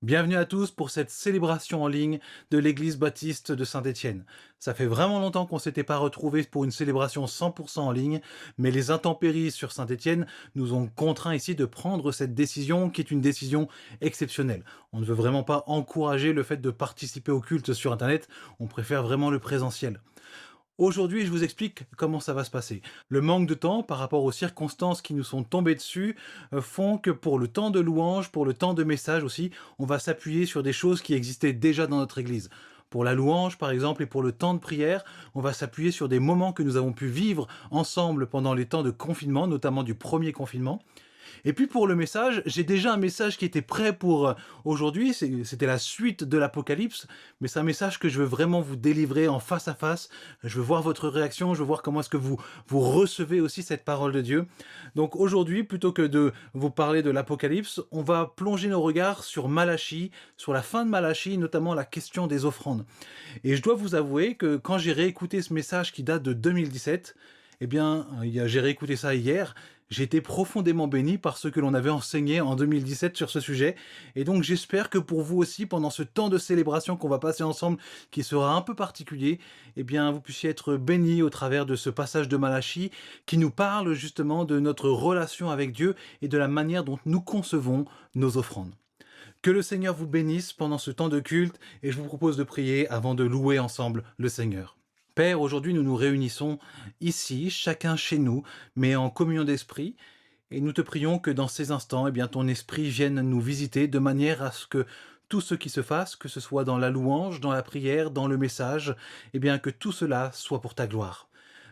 Bienvenue à tous pour cette célébration en ligne de l'église baptiste de Saint-Étienne. Ça fait vraiment longtemps qu'on ne s'était pas retrouvés pour une célébration 100% en ligne, mais les intempéries sur Saint-Étienne nous ont contraints ici de prendre cette décision qui est une décision exceptionnelle. On ne veut vraiment pas encourager le fait de participer au culte sur Internet, on préfère vraiment le présentiel. Aujourd'hui, je vous explique comment ça va se passer. Le manque de temps par rapport aux circonstances qui nous sont tombées dessus font que pour le temps de louange, pour le temps de message aussi, on va s'appuyer sur des choses qui existaient déjà dans notre église. Pour la louange, par exemple, et pour le temps de prière, on va s'appuyer sur des moments que nous avons pu vivre ensemble pendant les temps de confinement, notamment du premier confinement. Et puis pour le message, j'ai déjà un message qui était prêt pour aujourd'hui, c'était la suite de l'Apocalypse, mais c'est un message que je veux vraiment vous délivrer en face à face. Je veux voir votre réaction, je veux voir comment est-ce que vous recevez aussi cette parole de Dieu. Donc aujourd'hui, plutôt que de vous parler de l'Apocalypse, on va plonger nos regards sur Malachie, sur la fin de Malachie, notamment la question des offrandes. Et je dois vous avouer que quand j'ai réécouté ce message qui date de 2017, eh bien, j'ai réécouté ça hier, j'ai été profondément béni par ce que l'on avait enseigné en 2017 sur ce sujet. Et donc j'espère que pour vous aussi, pendant ce temps de célébration qu'on va passer ensemble, qui sera un peu particulier, eh bien, vous puissiez être bénis au travers de ce passage de Malachie qui nous parle justement de notre relation avec Dieu et de la manière dont nous concevons nos offrandes. Que le Seigneur vous bénisse pendant ce temps de culte et je vous propose de prier avant de louer ensemble le Seigneur. Père, aujourd'hui nous nous réunissons ici, chacun chez nous, mais en communion d'esprit, et nous te prions que dans ces instants, eh bien, ton esprit vienne nous visiter de manière à ce que tout ce qui se fasse, que ce soit dans la louange, dans la prière, dans le message, eh bien, que tout cela soit pour ta gloire.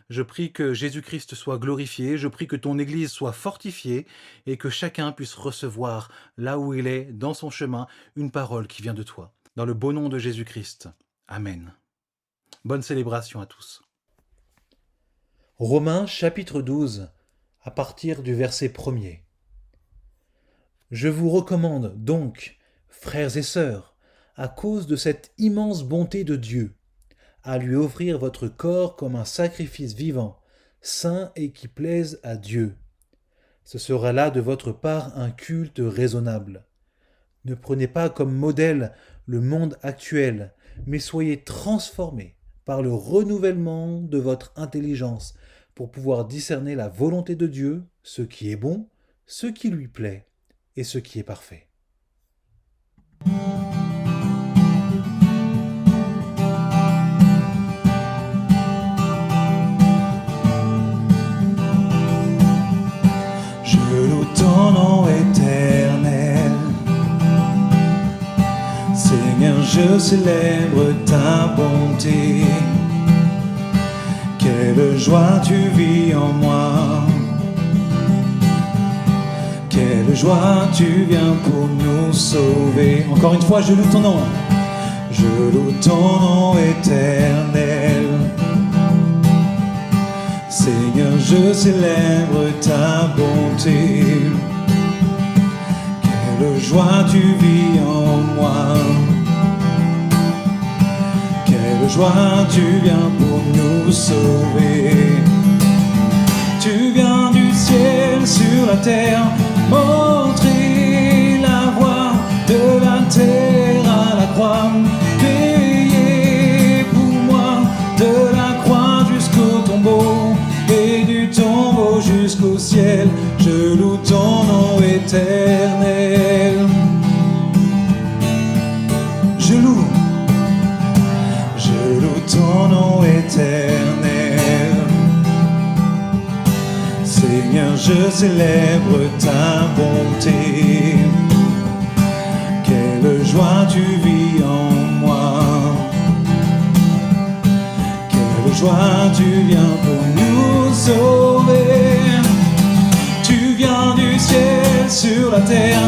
Je prie que Jésus-Christ soit glorifié, je prie que ton Église soit fortifiée et que chacun puisse recevoir, là où il est, dans son chemin, une parole qui vient de toi. Dans le beau nom de Jésus-Christ. Amen. Bonne célébration à tous. Romains chapitre 12, à partir du verset 1er. Je vous recommande donc, frères et sœurs, à cause de cette immense bonté de Dieu, à lui offrir votre corps comme un sacrifice vivant, saint et qui plaise à Dieu. Ce sera là de votre part un culte raisonnable. Ne prenez pas comme modèle le monde actuel, mais soyez transformés par le renouvellement de votre intelligence pour pouvoir discerner la volonté de Dieu, ce qui est bon, ce qui lui plaît et ce qui est parfait. Je loue ton nom éternel. Seigneur, je célèbre ta bonté. Quelle joie tu vis en moi. Quelle joie tu viens pour nous sauver. Encore une fois, je loue ton nom. Je loue ton nom éternel. Seigneur, je célèbre ta bonté. Quelle joie tu vis en moi. Quelle joie tu viens pour nous sauver. Tu viens du ciel sur la terre, montrer la voie de la terre à la croix, payer pour moi de la croix jusqu'au tombeau et du tombeau jusqu'au ciel. Je loue ton nom éternel. Je loue ton nom éternel. Seigneur, je célèbre ta bonté. Quelle joie tu vis en moi. Quelle joie tu viens pour nous sauver. Tu viens du ciel sur la terre,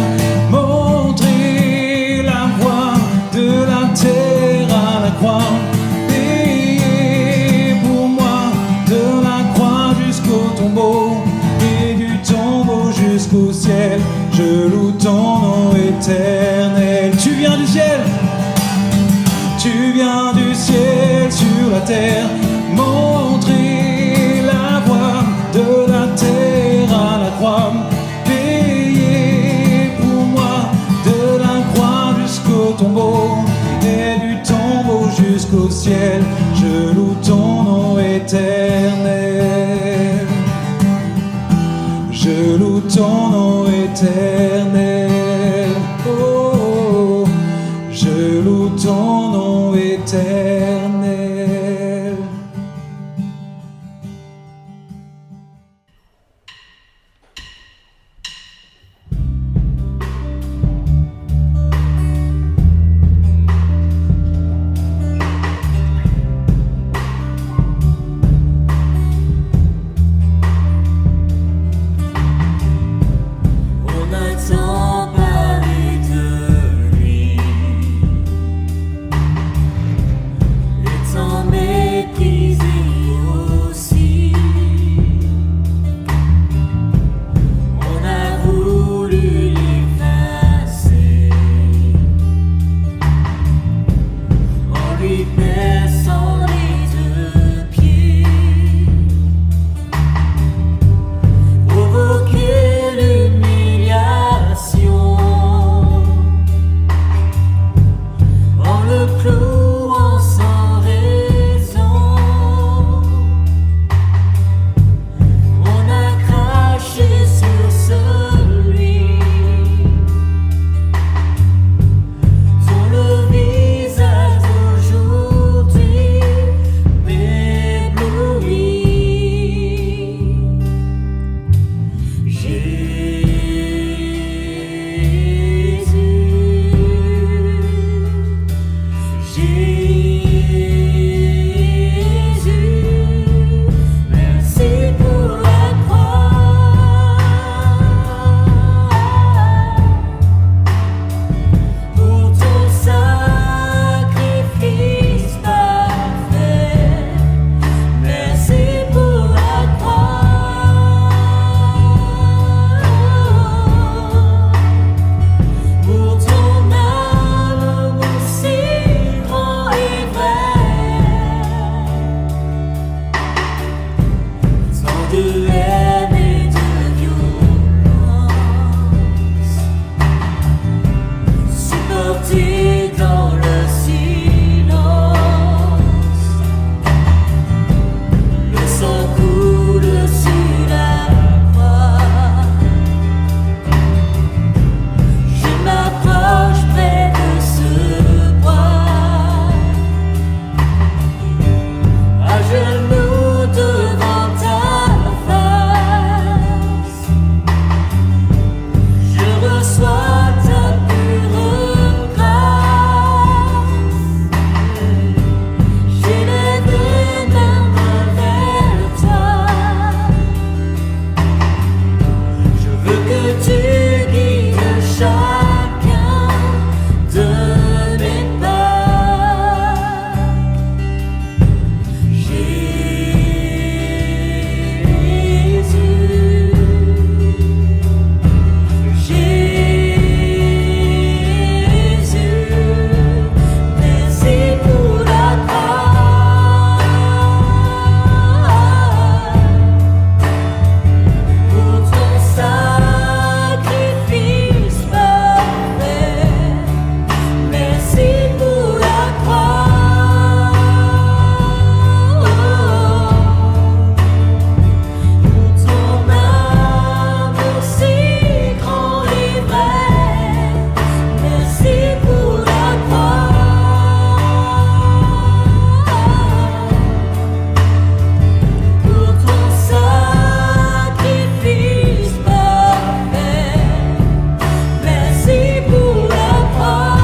montrer la voie de la terre à la croix. Et du tombeau jusqu'au ciel, je loue ton nom éternel. Tu viens du ciel sur la terre, montrer la voie de la terre à la croix, payer pour moi de la croix jusqu'au jusqu'au ciel, je loue ton nom éternel. Je loue ton nom éternel. Oh, je loue ton nom éternel. On a tant parlé de lui, et tant méprisé aussi. On a voulu l'effacer en lui perçant les deux pieds, provoquer l'humiliation en le clouant sans raison. On a craché sur celui dont le visage aujourd'hui m'éblouit. Jésus, merci pour la croix, pour ton sacrifice parfait. Merci pour la croix, pour ton amour si grand et vrai. Tant de haine et de violence supportée dans le silence. Le sang coule sur la croix. Je m'approche près de ce bois, à genoux devant ta face. Je reçois ta pure grâce. J'élève ma main vers toi. Je veux que tu guides chacun de mes pas. Jésus, merci pour la croix, pour ton sacrifice parfait. Merci pour la croix, pour ton amour si grand et vrai. Merci pour la croix, pour ton sacrifice parfait. Merci pour la croix,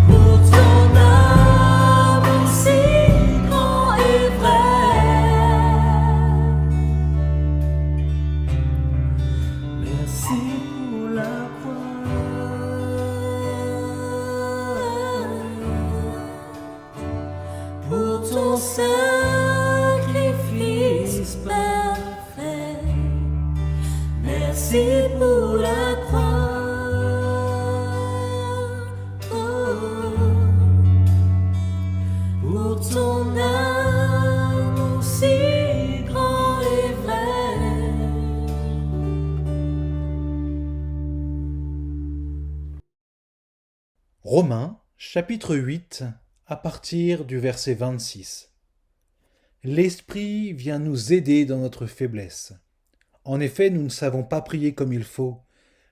pour ton amour si grand et vrai. Merci pour la croix, pour ton sacrifice parfait. Merci pour la croix, pour ton amour si grand et vrai. Romains, chapitre 8, à partir du verset 26. L'Esprit vient nous aider dans notre faiblesse. En effet, nous ne savons pas prier comme il faut,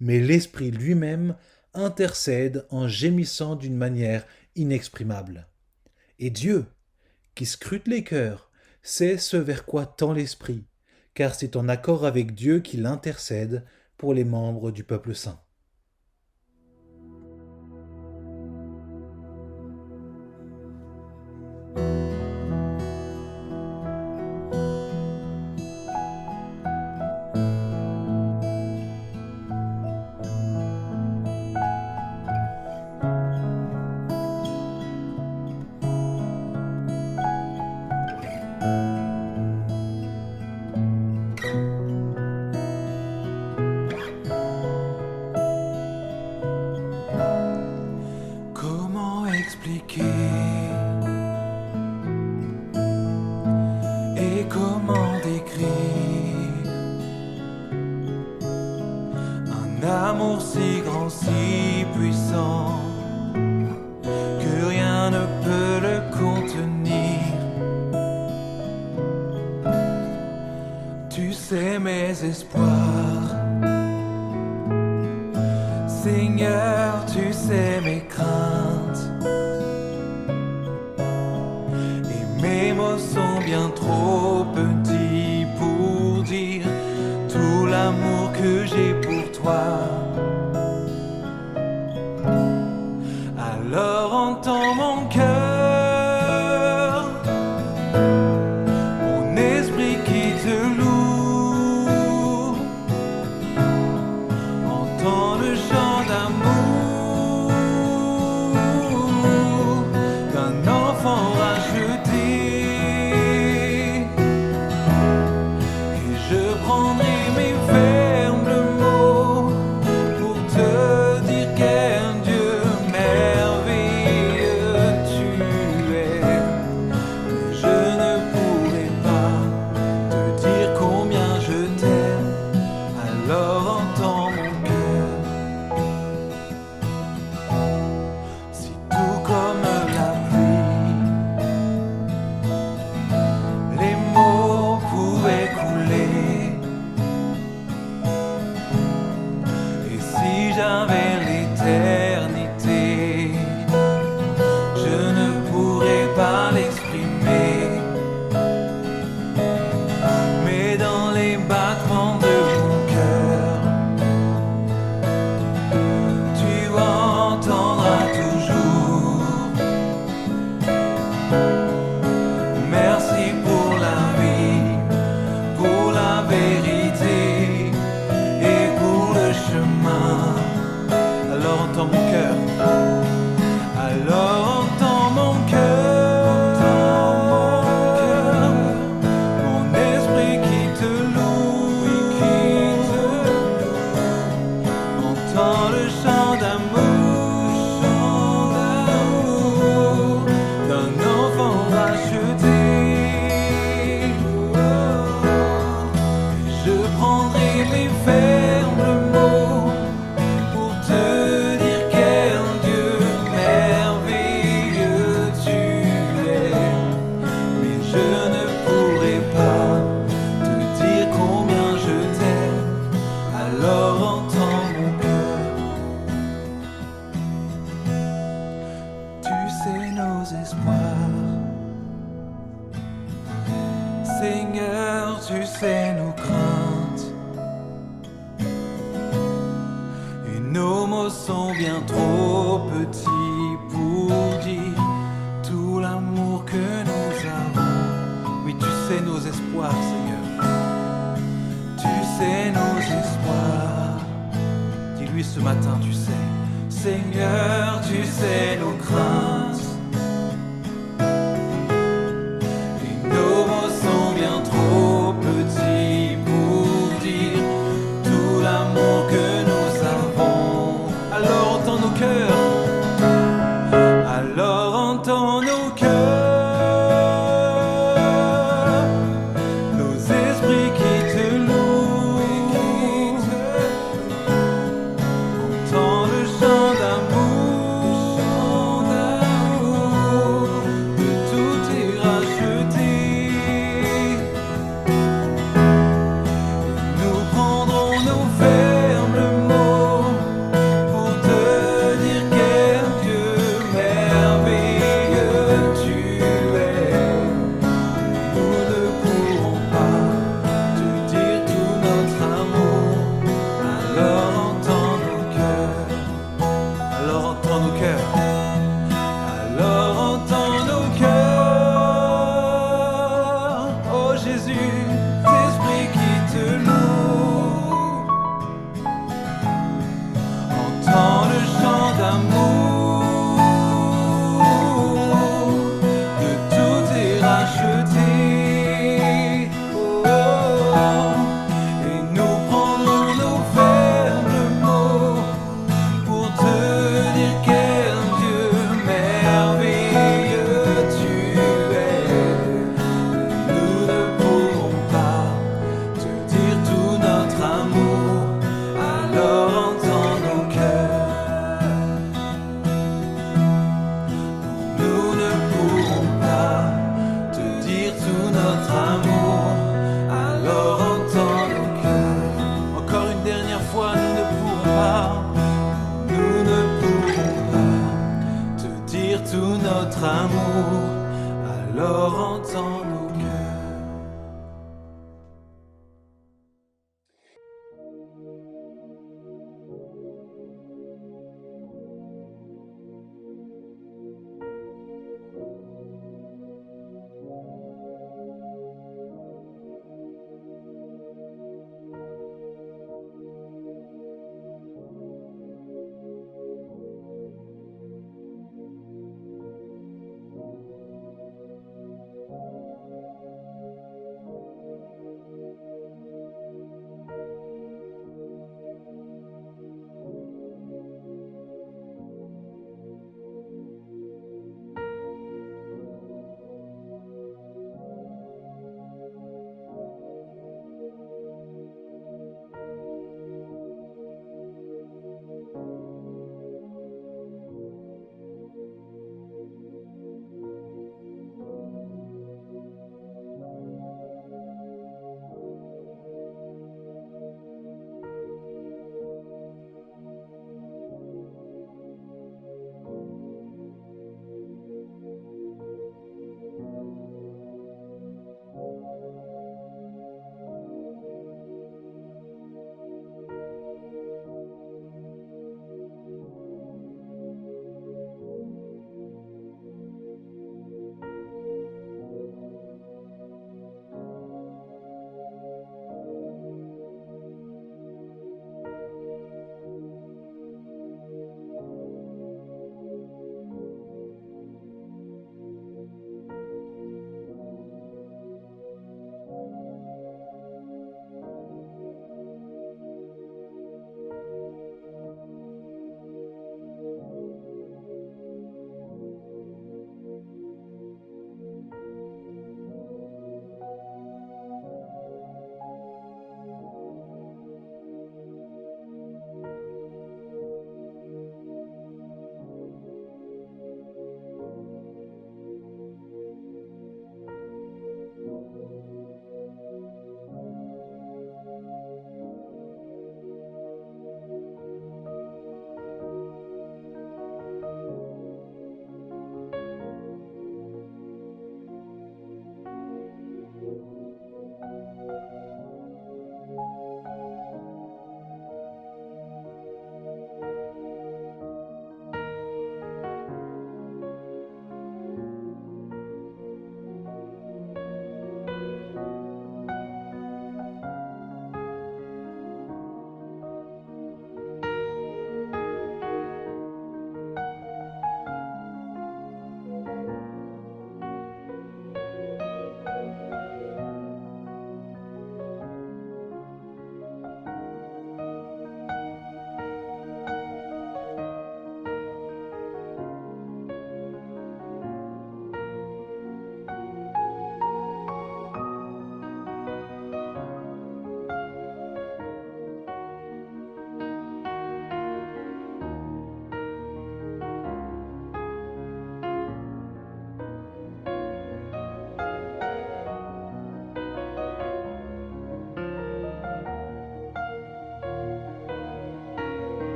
mais l'Esprit lui-même intercède en gémissant d'une manière inexprimable. Et Dieu, qui scrute les cœurs, sait ce vers quoi tend l'Esprit, car c'est en accord avec Dieu qu'il intercède pour les membres du peuple saint. Comment expliquer et comment décrire un amour si grand, si puissant que rien ne peut le contenir. Tu sais mes espoirs, Seigneur, tu sais mes craintes, et mes mots sont bien trop petits pour dire tout l'amour que j'ai pour toi. Alors entends mon cœur, mon esprit qui te loue, entends le chant d'amour d'un enfant racheté, et je prendrai mes fermes mots pour te dire quel Dieu merveilleux tu es. Mais je ne pourrai pas te dire combien je t'aime, alors entends mon cœur. Si tout comme la pluie, les mots pouvaient couler, et si j'avais l'éternité, je ne pourrais pas l'exprimer, mais dans les battements de mon cœur, tu entendras toujours. Merci pour la vie, pour la vérité et pour le chemin. Alors entends mon cœur, alors entends mon cœur, mon esprit qui te loue, entends le chant d'amour d'un enfant racheté. Je prendrai mes fermes mots pour te dire quel Dieu merveilleux tu es. Mais je ne pourrai pas te dire combien je t'aime, alors entends mon cœur. Tu sais nos espoirs, Seigneur, tu sais nos craintes, et nos mots sont bien trop petits pour dire tout l'amour que nous avons. Oui, tu sais nos espoirs, Seigneur, tu sais nos espoirs. Dis-lui ce matin, tu sais, Seigneur, tu sais nos craintes, et nos mots sont bien trop petits pour dire tout l'amour que nous avons. Alors entends nos cœurs, alors entends nos cœurs, nos esprits qui te louent, entends le chant d'amour amour, que tout est racheté. Oh, oh, oh. Et nous prendrons nos faibles mots pour te dire quel Dieu merveilleux tu es. Nous ne pourrons pas te dire tout notre amour, alors entends nos cœurs. Nous ne pourrons pas te dire tout notre amour, alors entends nos cœurs. Encore une dernière fois, nous ne pourrons pas, nous ne pourrons pas te dire tout notre amour, alors entends nos cœurs.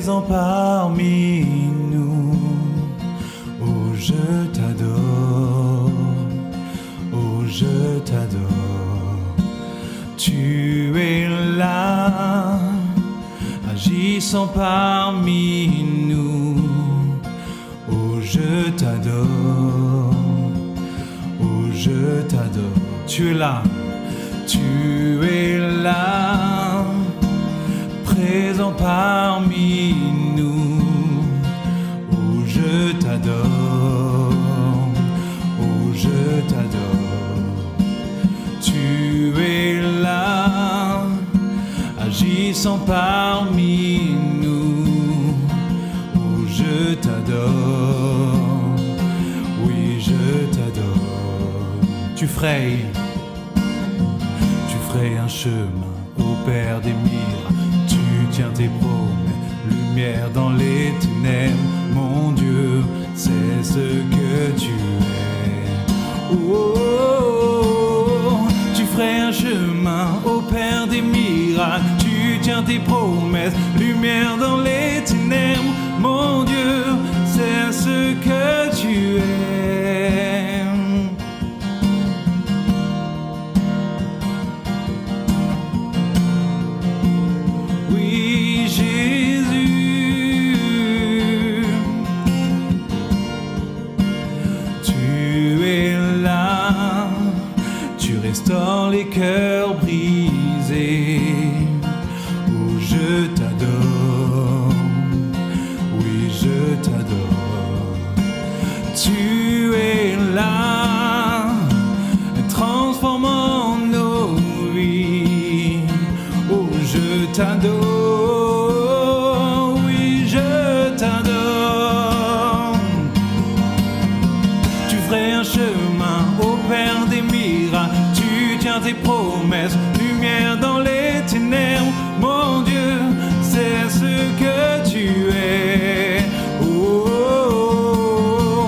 présent parmi nous. Oh, je t'adore, oh, je t'adore. Tu es là, agissant parmi nous. Oh, je t'adore, oh, je t'adore. Tu es là, tu es là, présent parmi nous. Oh, je t'adore, oh, je t'adore. Tu es là, agissant parmi nous. Oh, je t'adore, oui, je t'adore. Tu frayes un chemin au Père des miracles. Tu tiens tes promesses, lumière dans les ténèbres. Mon Dieu, c'est ce que tu es. Oh, oh, oh. Tu ferais un chemin au Père des miracles. Tu tiens tes promesses, lumière dans les ténèbres. Mon Dieu, c'est ce que tu es. Oui, Jésus, tu es là, tu restaures les cœurs brisés. Oh, je t'adore, oui, je t'adore. Tu es là, transformant nos vies. Oh, je t'adore, oui, je t'adore. Tu ferais un chemin au Père des miracles. Tu tiens tes promesses, lumière dans les ténèbres. Mon Dieu, c'est ce que tu es. Oh, oh,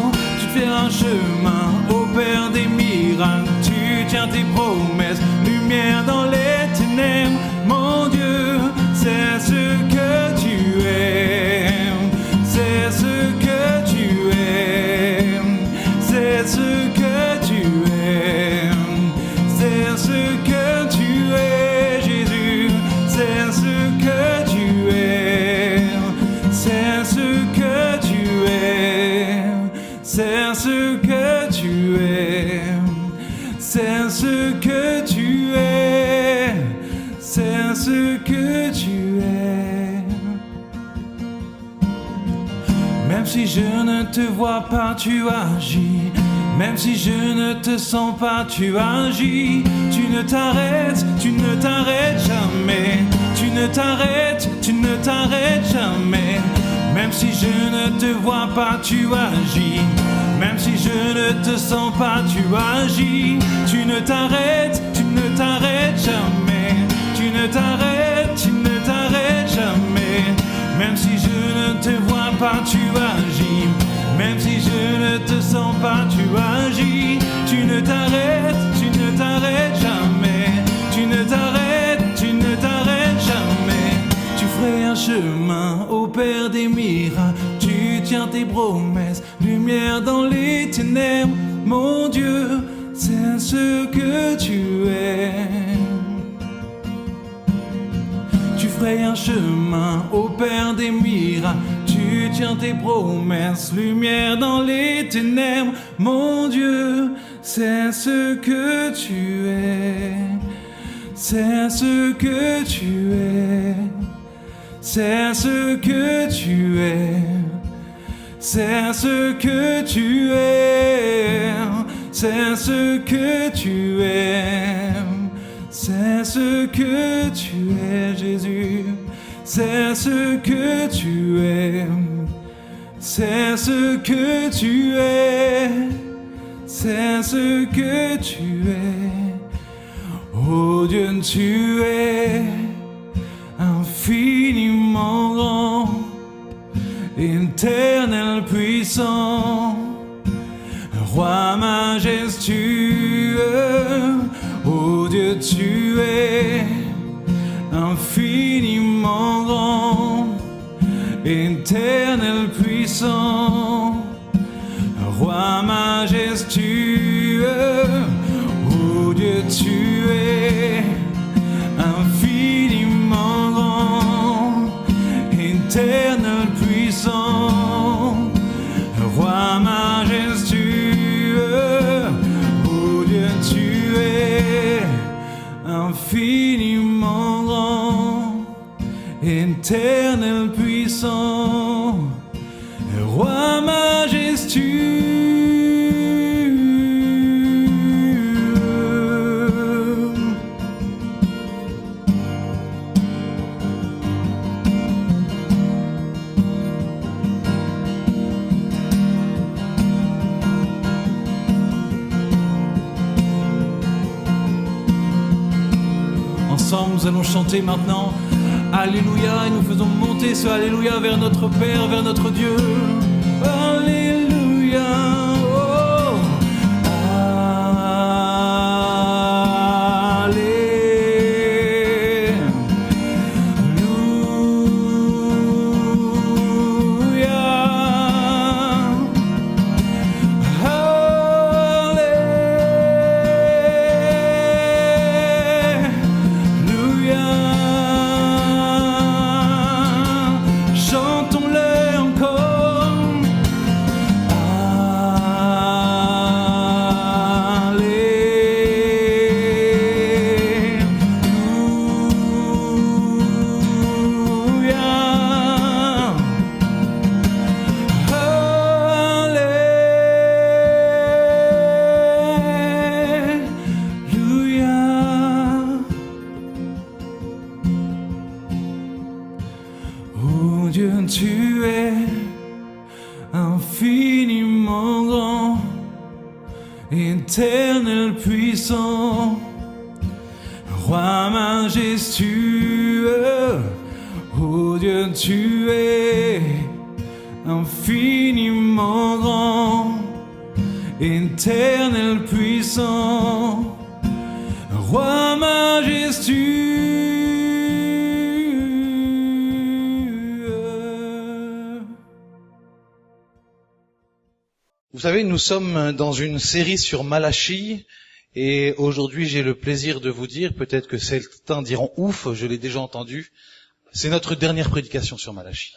oh. Tu fais un chemin au Père des miracles. Tu tiens tes promesses, lumière dans les ténèbres. Mon Dieu, c'est ce que tu es. C'est ce que tu es. C'est ce que tu es. C'est ce que tu es, Jésus. C'est ce que tu es. C'est ce que tu es. C'est ce que tu es. C'est ce que tu es. C'est ce que tu es. Même si je ne te vois pas, tu agis. Même si je ne te sens pas, tu agis. Tu ne t'arrêtes jamais. Tu ne t'arrêtes jamais. Même si je ne te vois pas, tu agis. Même si je ne te sens pas, tu agis. Tu ne t'arrêtes jamais. Tu ne t'arrêtes jamais. Même si je ne te vois pas, tu agis. Même si je ne te sens pas, tu agis. Tu ne t'arrêtes jamais. Tu ne t'arrêtes jamais. Tu ferais un chemin au Père des miracles. Tu tiens tes promesses, lumière dans les ténèbres. Mon Dieu, c'est ce que tu es. Tu ferais un chemin au Père des miracles. Tu tiens tes promesses, lumière dans les ténèbres. Mon Dieu, c'est ce que tu es. C'est ce que tu es. C'est ce que tu es. C'est ce que tu es. C'est ce que tu es. C'est ce que tu es, Jésus. C'est ce que tu es. C'est ce que tu es. C'est ce que tu es. Oh Dieu, tu es infiniment grand, éternel puissant, roi majestueux. Oh Dieu, tu es infiniment grand, éternel puissant, roi majestueux, oh Dieu, tu es infiniment grand, éternel puissant, roi majestueux, oh Dieu, tu es infiniment grand, éternel puissant, roi majestueux. Ensemble, nous allons chanter maintenant Alléluia, et nous faisons monter ce Alléluia vers notre Père, vers notre Dieu. Alléluia, oh, tu es infiniment grand, éternel puissant, roi majestueux, oh Dieu, tu es infiniment grand, éternel puissant, roi majestueux. Vous savez, nous sommes dans une série sur Malachie, et aujourd'hui j'ai le plaisir de vous dire, peut-être que certains diront ouf, je l'ai déjà entendu, c'est notre dernière prédication sur Malachie.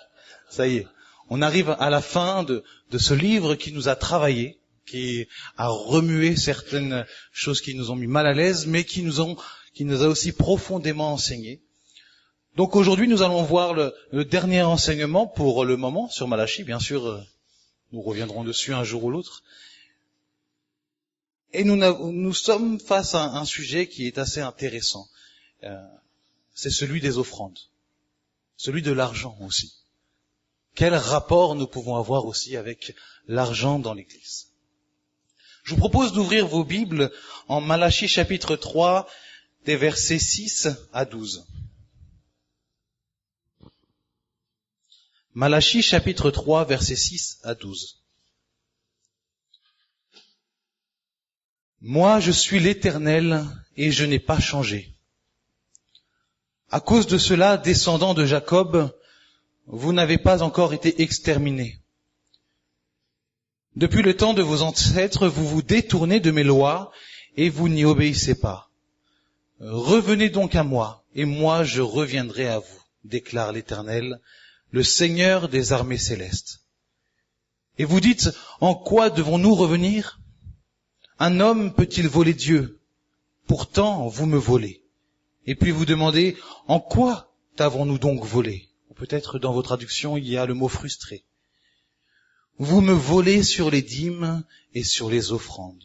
Ça y est, on arrive à la fin de ce livre qui nous a travaillé, qui a remué certaines choses qui nous ont mis mal à l'aise, mais qui nous a aussi profondément enseigné. Donc aujourd'hui nous allons voir le dernier enseignement pour le moment sur Malachie, bien sûr. Nous reviendrons dessus un jour ou l'autre. Et nous sommes face à un sujet qui est assez intéressant. C'est celui des offrandes. Celui de l'argent aussi. Quel rapport nous pouvons avoir aussi avec l'argent dans l'Église? Je vous propose d'ouvrir vos Bibles en Malachie chapitre 3, des versets 6 à 12. Malachie chapitre 3, versets 6 à 12. Moi, je suis l'Éternel et je n'ai pas changé. À cause de cela, descendants de Jacob, vous n'avez pas encore été exterminés. Depuis le temps de vos ancêtres, vous vous détournez de mes lois et vous n'y obéissez pas. Revenez donc à moi, et moi je reviendrai à vous, déclare l'Éternel, le Seigneur des armées célestes. Et vous dites, en quoi devons-nous revenir? Un homme peut-il voler Dieu? Pourtant, vous me volez. Et puis vous demandez, en quoi t'avons-nous donc volé? Ou peut-être dans vos traductions, il y a le mot frustré. Vous me volez sur les dîmes et sur les offrandes.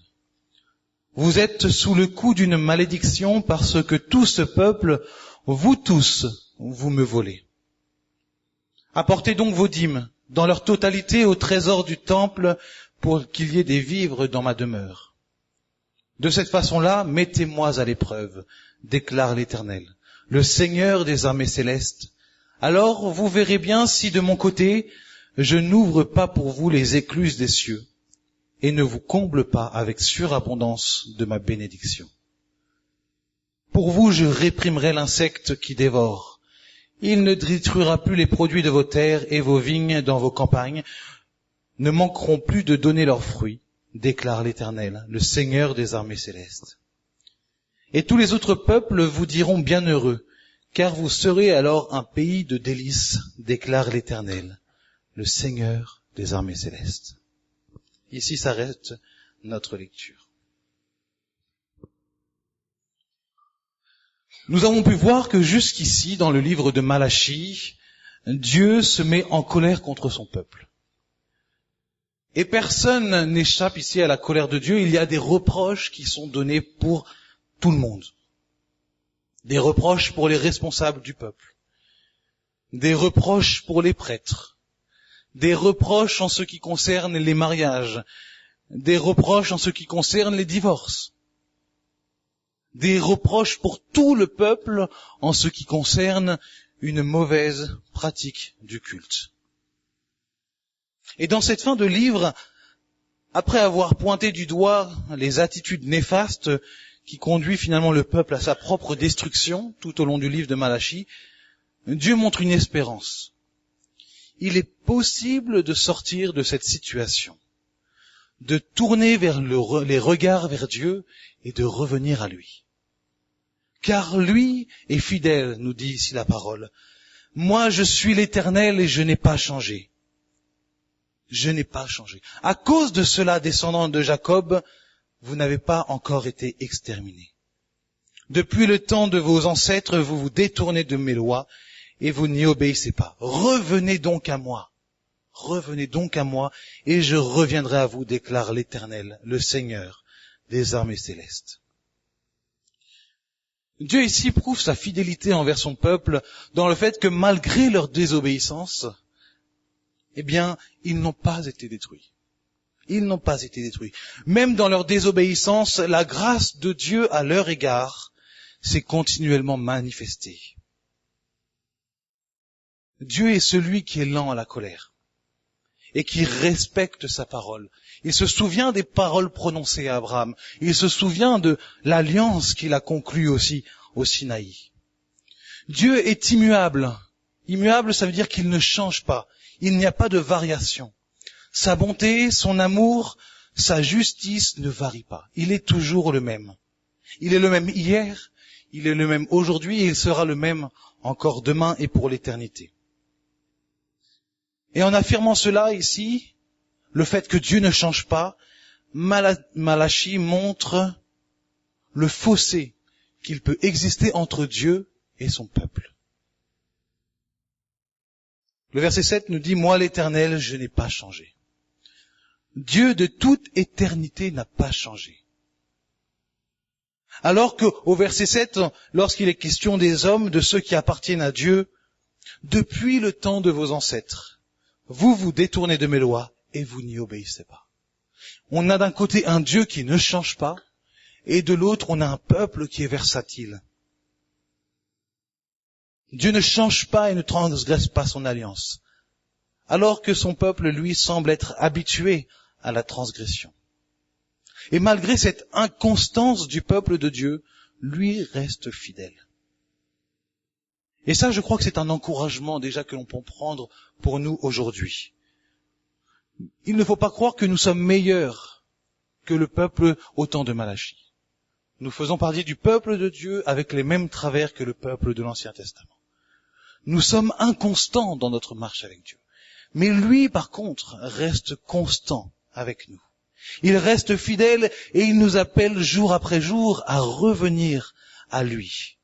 Vous êtes sous le coup d'une malédiction parce que tout ce peuple, vous tous, vous me volez. Apportez donc vos dîmes dans leur totalité au trésor du temple pour qu'il y ait des vivres dans ma demeure. De cette façon-là, mettez-moi à l'épreuve, déclare l'Éternel, le Seigneur des armées célestes. Alors vous verrez bien si de mon côté, je n'ouvre pas pour vous les écluses des cieux et ne vous comble pas avec surabondance de ma bénédiction. Pour vous, je réprimerai l'insecte qui dévore Il ne détruira plus les produits de vos terres et vos vignes dans vos campagnes ne manqueront plus de donner leurs fruits, déclare l'Éternel, le Seigneur des armées célestes. Et tous les autres peuples vous diront bienheureux, car vous serez alors un pays de délices, déclare l'Éternel, le Seigneur des armées célestes. Ici s'arrête notre lecture. Nous avons pu voir que jusqu'ici, dans le livre de Malachie, Dieu se met en colère contre son peuple. Et personne n'échappe ici à la colère de Dieu. Il y a des reproches qui sont donnés pour tout le monde. Des reproches pour les responsables du peuple. Des reproches pour les prêtres. Des reproches en ce qui concerne les mariages. Des reproches en ce qui concerne les divorces. Des reproches pour tout le peuple en ce qui concerne une mauvaise pratique du culte. Et dans cette fin de livre, après avoir pointé du doigt les attitudes néfastes qui conduisent finalement le peuple à sa propre destruction tout au long du livre de Malachie, Dieu montre une espérance. Il est possible de sortir de cette situation, de tourner vers les regards vers Dieu et de revenir à lui. Car lui est fidèle, nous dit ici la parole. Moi, je suis l'Éternel et je n'ai pas changé. Je n'ai pas changé. À cause de cela, descendants de Jacob, vous n'avez pas encore été exterminés. Depuis le temps de vos ancêtres, vous vous détournez de mes lois et vous n'y obéissez pas. Revenez donc à moi. Revenez donc à moi et je reviendrai à vous, déclare l'Éternel, le Seigneur des armées célestes. Dieu ici prouve sa fidélité envers son peuple dans le fait que malgré leur désobéissance, eh bien, ils n'ont pas été détruits. Ils n'ont pas été détruits. Même dans leur désobéissance, la grâce de Dieu à leur égard s'est continuellement manifestée. Dieu est celui qui est lent à la colère et qui respecte sa parole. Il se souvient des paroles prononcées à Abraham. Il se souvient de l'alliance qu'il a conclue aussi au Sinaï. Dieu est immuable. Immuable, ça veut dire qu'il ne change pas. Il n'y a pas de variation. Sa bonté, son amour, sa justice ne varient pas. Il est toujours le même. Il est le même hier, il est le même aujourd'hui et il sera le même encore demain et pour l'éternité. Et en affirmant cela ici, le fait que Dieu ne change pas, Malachie montre le fossé qu'il peut exister entre Dieu et son peuple. Le verset 7 nous dit « Moi l'Éternel, je n'ai pas changé ». Dieu de toute éternité n'a pas changé. Alors qu'au verset 7, lorsqu'il est question des hommes, de ceux qui appartiennent à Dieu, « Depuis le temps de vos ancêtres, vous vous détournez de mes lois et vous n'y obéissez pas. » On a d'un côté un Dieu qui ne change pas, et de l'autre on a un peuple qui est versatile. Dieu ne change pas et ne transgresse pas son alliance, alors que son peuple, lui, semble être habitué à la transgression. Et malgré cette inconstance du peuple de Dieu, lui reste fidèle. Et ça, je crois que c'est un encouragement déjà que l'on peut prendre pour nous aujourd'hui. Il ne faut pas croire que nous sommes meilleurs que le peuple au temps de Malachie. Nous faisons partie du peuple de Dieu avec les mêmes travers que le peuple de l'Ancien Testament. Nous sommes inconstants dans notre marche avec Dieu. Mais lui, par contre, reste constant avec nous. Il reste fidèle et il nous appelle jour après jour à revenir à lui.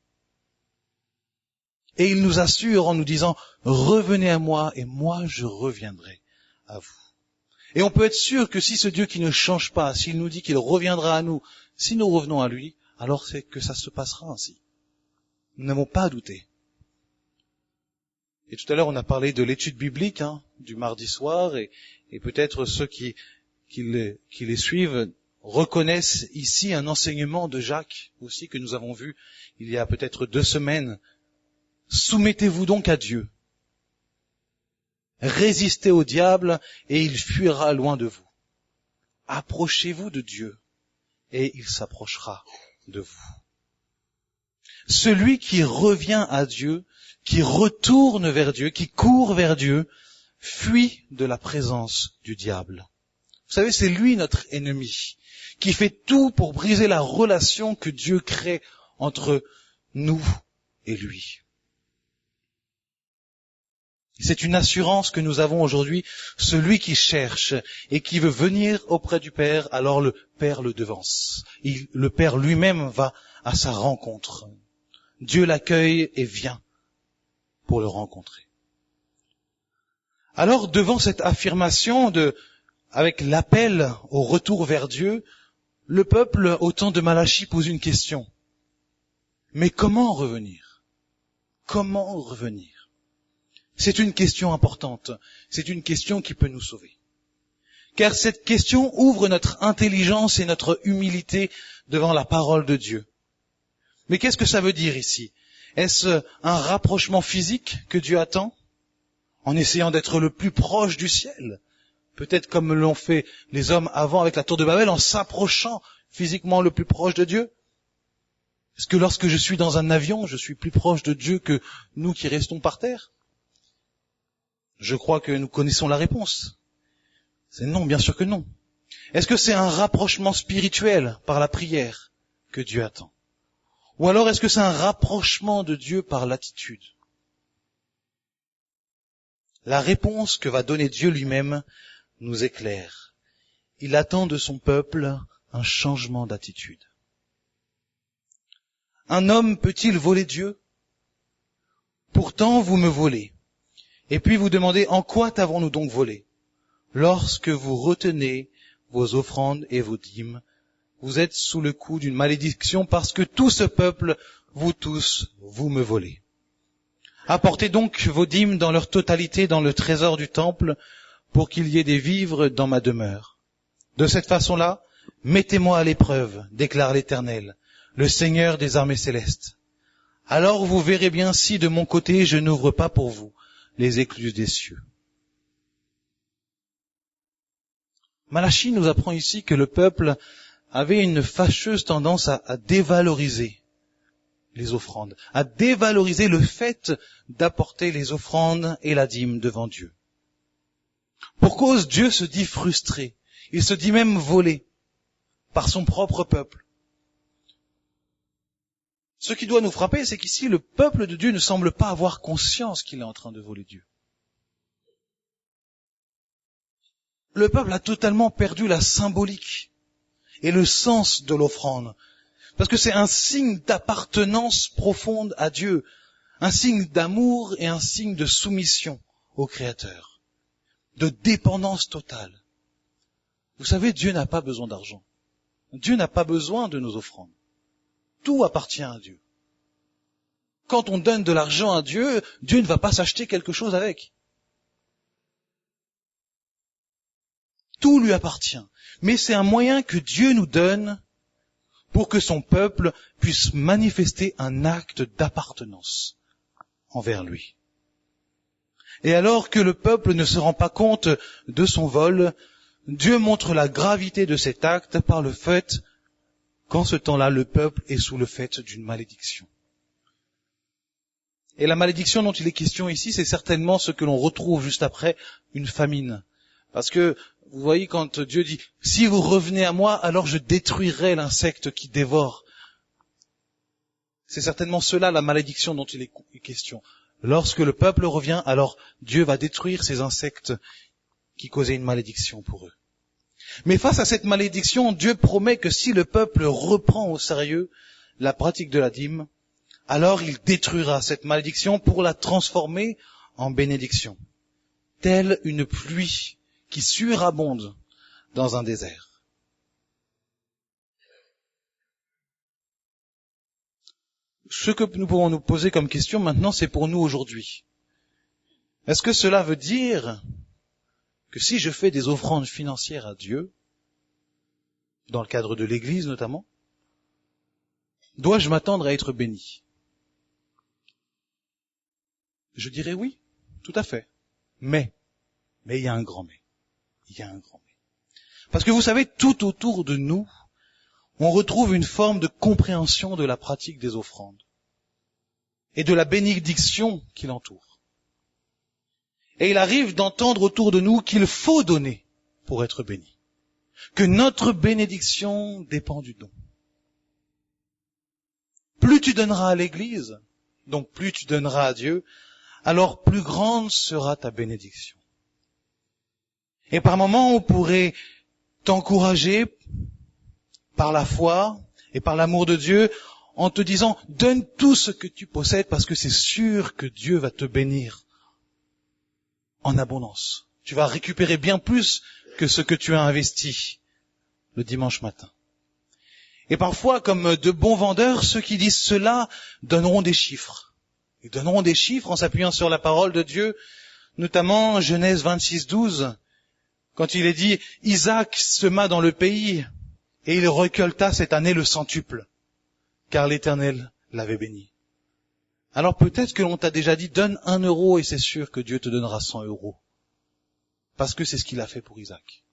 Et il nous assure en nous disant « Revenez à moi et moi je reviendrai à vous ». Et on peut être sûr que si ce Dieu qui ne change pas, s'il nous dit qu'il reviendra à nous, si nous revenons à lui, alors c'est que ça se passera ainsi. Nous n'avons pas à douter. Et tout à l'heure, on a parlé de l'étude biblique du mardi soir, et peut-être ceux qui les suivent reconnaissent ici un enseignement de Jacques aussi que nous avons vu il y a peut-être 2 semaines. Soumettez-vous donc à Dieu. Résistez au diable et il fuira loin de vous. Approchez-vous de Dieu et il s'approchera de vous. Celui qui revient à Dieu, qui retourne vers Dieu, qui court vers Dieu, fuit de la présence du diable. Vous savez, c'est lui notre ennemi, qui fait tout pour briser la relation que Dieu crée entre nous et lui. C'est une assurance que nous avons aujourd'hui. Celui qui cherche et qui veut venir auprès du Père, alors le Père le devance. Le Père lui-même va à sa rencontre. Dieu l'accueille et vient pour le rencontrer. Alors, devant cette affirmation avec l'appel au retour vers Dieu, le peuple, au temps de Malachie, pose une question. Mais comment revenir? Comment revenir? C'est une question importante. C'est une question qui peut nous sauver. Car cette question ouvre notre intelligence et notre humilité devant la parole de Dieu. Mais qu'est-ce que ça veut dire ici? Est-ce un rapprochement physique que Dieu attend? En essayant d'être le plus proche du ciel? Peut-être comme l'ont fait les hommes avant avec la tour de Babel, en s'approchant physiquement le plus proche de Dieu? Est-ce que lorsque je suis dans un avion, je suis plus proche de Dieu que nous qui restons par terre? Je crois que nous connaissons la réponse. C'est non, bien sûr que non. Est-ce que c'est un rapprochement spirituel par la prière que Dieu attend? Ou alors est-ce que c'est un rapprochement de Dieu par l'attitude? La réponse que va donner Dieu lui-même nous éclaire. Il attend de son peuple un changement d'attitude. Un homme peut-il voler Dieu? Pourtant vous me volez. Et puis vous demandez, en quoi t'avons-nous donc volé? Lorsque vous retenez vos offrandes et vos dîmes, vous êtes sous le coup d'une malédiction parce que tout ce peuple, vous tous, vous me volez. Apportez donc vos dîmes dans leur totalité dans le trésor du temple pour qu'il y ait des vivres dans ma demeure. De cette façon-là, mettez-moi à l'épreuve, déclare l'Éternel, le Seigneur des armées célestes. Alors vous verrez bien si de mon côté je n'ouvre pas pour vous les écluses des cieux. Malachie nous apprend ici que le peuple avait une fâcheuse tendance à dévaloriser les offrandes, à dévaloriser le fait d'apporter les offrandes et la dîme devant Dieu. Pour cause, Dieu se dit frustré, il se dit même volé par son propre peuple. Ce qui doit nous frapper, c'est qu'ici, le peuple de Dieu ne semble pas avoir conscience qu'il est en train de voler Dieu. Le peuple a totalement perdu la symbolique et le sens de l'offrande. Parce que c'est un signe d'appartenance profonde à Dieu, un signe d'amour et un signe de soumission au Créateur, de dépendance totale. Vous savez, Dieu n'a pas besoin d'argent. Dieu n'a pas besoin de nos offrandes. Tout appartient à Dieu. Quand on donne de l'argent à Dieu, Dieu ne va pas s'acheter quelque chose avec. Tout lui appartient. Mais c'est un moyen que Dieu nous donne pour que son peuple puisse manifester un acte d'appartenance envers lui. Et alors que le peuple ne se rend pas compte de son vol, Dieu montre la gravité de cet acte par le fait qu'en ce temps-là, le peuple est sous le fait d'une malédiction. Et la malédiction dont il est question ici, c'est certainement ce que l'on retrouve juste après une famine. Parce que, vous voyez, quand Dieu dit « Si vous revenez à moi, alors je détruirai l'insecte qui dévore », c'est certainement cela la malédiction dont il est question. Lorsque le peuple revient, alors Dieu va détruire ces insectes qui causaient une malédiction pour eux. Mais face à cette malédiction, Dieu promet que si le peuple reprend au sérieux la pratique de la dîme, alors il détruira cette malédiction pour la transformer en bénédiction, telle une pluie qui surabonde dans un désert. Ce que nous pouvons nous poser comme question maintenant, c'est pour nous aujourd'hui. Est-ce que cela veut dire que si je fais des offrandes financières à Dieu, dans le cadre de l'Église notamment, dois-je m'attendre à être béni? Je dirais oui, tout à fait. Mais il y a un grand mais. Il y a un grand mais. Parce que vous savez, tout autour de nous, on retrouve une forme de compréhension de la pratique des offrandes. et de la bénédiction qui l'entoure. Et il arrive d'entendre autour de nous qu'il faut donner pour être béni, que notre bénédiction dépend du don. Plus tu donneras à l'Église, donc plus tu donneras à Dieu, alors plus grande sera ta bénédiction. Et par moments, on pourrait t'encourager par la foi et par l'amour de Dieu en te disant « Donne tout ce que tu possèdes parce que c'est sûr que Dieu va te bénir en abondance. Tu vas récupérer bien plus que ce que tu as investi le dimanche matin. » Et parfois, comme de bons vendeurs, ceux qui disent cela donneront des chiffres. Ils donneront des chiffres en s'appuyant sur la parole de Dieu, notamment Genèse 26:12, quand il est dit « Isaac sema dans le pays et il récolta cette année le centuple, car l'Éternel l'avait béni. » Alors peut-être que l'on t'a déjà dit « Donne 1 euro et c'est sûr que Dieu te donnera 100 euros. » Parce que c'est ce qu'il a fait pour Isaac.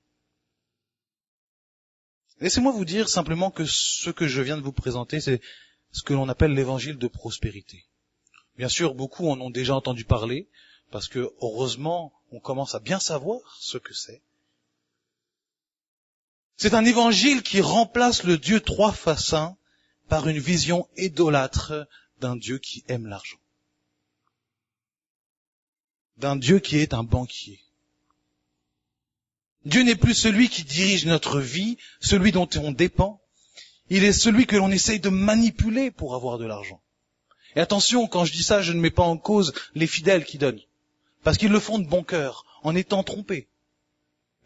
Laissez-moi vous dire simplement que ce que je viens de vous présenter, c'est ce que l'on appelle l'évangile de prospérité. Bien sûr, beaucoup en ont déjà entendu parler, parce que, heureusement, on commence à bien savoir ce que c'est. C'est un évangile qui remplace le Dieu trois faces un par une vision idolâtre d'un Dieu qui aime l'argent. D'un Dieu qui est un banquier. Dieu n'est plus celui qui dirige notre vie, celui dont on dépend. Il est celui que l'on essaye de manipuler pour avoir de l'argent. Et attention, quand je dis ça, je ne mets pas en cause les fidèles qui donnent. Parce qu'ils le font de bon cœur, en étant trompés.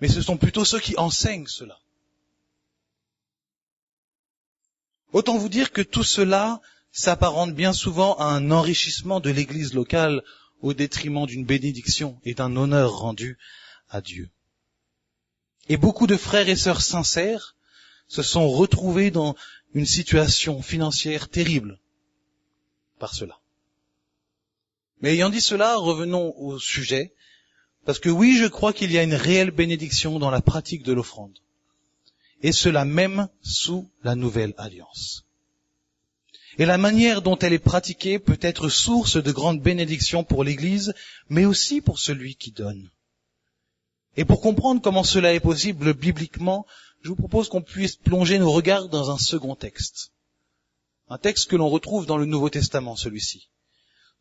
Mais ce sont plutôt ceux qui enseignent cela. Autant vous dire que tout cela s'apparente bien souvent à un enrichissement de l'Église locale au détriment d'une bénédiction et d'un honneur rendu à Dieu. Et beaucoup de frères et sœurs sincères se sont retrouvés dans une situation financière terrible par cela. Mais ayant dit cela, revenons au sujet, parce que oui, je crois qu'il y a une réelle bénédiction dans la pratique de l'offrande, et cela même sous la nouvelle alliance. Et la manière dont elle est pratiquée peut être source de grandes bénédictions pour l'Église, mais aussi pour celui qui donne. Et pour comprendre comment cela est possible bibliquement, je vous propose qu'on puisse plonger nos regards dans un second texte. Un texte que l'on retrouve dans le Nouveau Testament, celui-ci.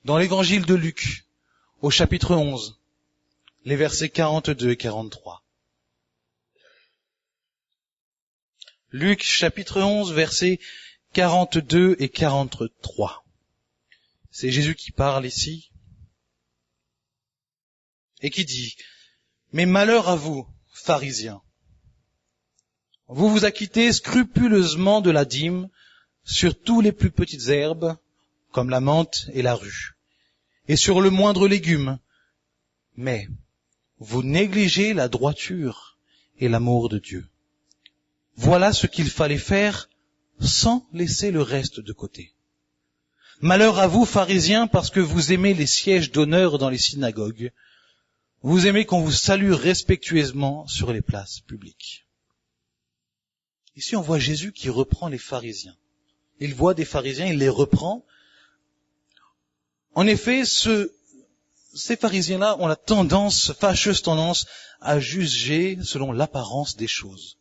Dans l'évangile de Luc, au chapitre 11, les versets 42 et 43. Luc, chapitre 11, versets 42 et 43. C'est Jésus qui parle ici et qui dit « Mais malheur à vous, pharisiens, vous vous acquittez scrupuleusement de la dîme sur tous les plus petites herbes, comme la menthe et la rue, et sur le moindre légume, mais vous négligez la droiture et l'amour de Dieu. Voilà ce qu'il fallait faire sans laisser le reste de côté. Malheur à vous, pharisiens, parce que vous aimez les sièges d'honneur dans les synagogues. Vous aimez qu'on vous salue respectueusement sur les places publiques. » Ici, on voit Jésus qui reprend les pharisiens. Il voit des pharisiens, il les reprend. En effet, ces pharisiens-là ont la fâcheuse tendance à juger selon l'apparence des choses.